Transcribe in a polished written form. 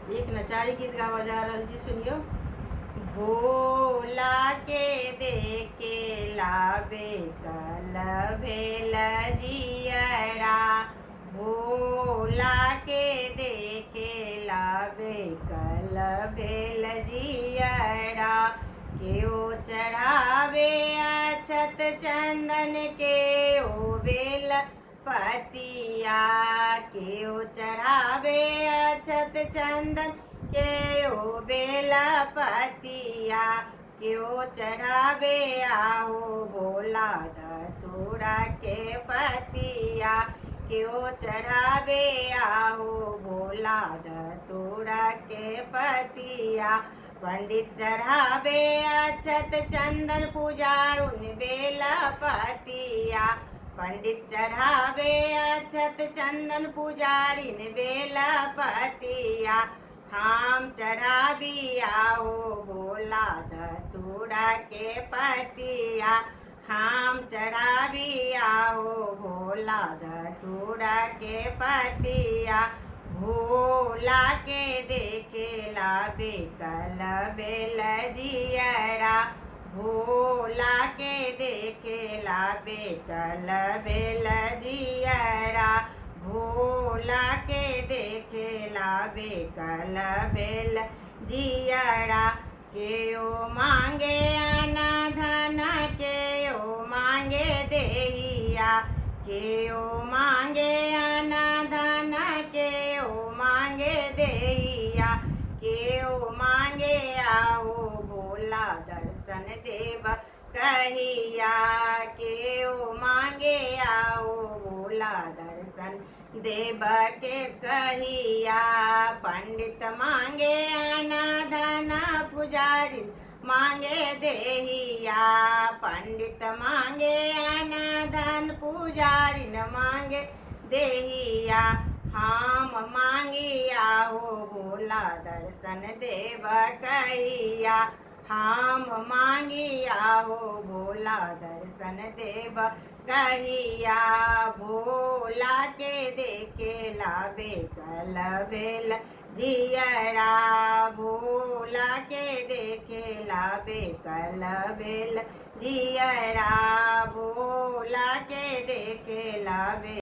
एक नचारी गीत गावा जा रहल छी, सुनियो। भोला के देखे लाबे कल भेल जियरा, भोला के देखे लाबे कल भेल जियरा। केओ चढ़ावे अक्षत चंदन के ओ बेल पतिया, केओ चढ़ावे अक्षत चंदन के ओ बेल पतिया। केओ चढ़ावे आओ भोला धतूरा के पतिया, केओ चढ़ावे आओ भोला धतूरा के पतिया। पंडित चढ़ावे अक्षत चंदन पुजारुन बेल पतिया, पंडित चढ़ावे अक्षत चंदन पुजारिन बेल पतिया। हम चढ़ावी आओ भोला धतूरा के पतिया, हम चढ़ावी आओ भोला धतूरा के पतिया। भोला के देखे लाबे कल बेल जियरा, भोला के देखे लाबे कल बेल जियरा, भोला के देखे लाबे कल बेल जियरा। केओ मांगे अना धन केओ मांगे देहिया, केओ मांगे अना धन केओ मांगे देहिया। केओ मांगे आओ भोला दर्शन देव कहिया, केओ मांगे आओ भोला दर्शन देव के कहिया। पंडित मांगे अना धन पुजारी मांगे देहिया, पंडित मांगे अना धन पुजारी न मांगे देहिया। हम मांगी आओ भोला दर्शन देव कहिया, हम मांगी आओ भोला दर्शन देव कहिया। भोला के देखे लाबे कल भेल जियरा, भोला के देखे लाबे कल भेल जियरा, भोला के देखे लाबे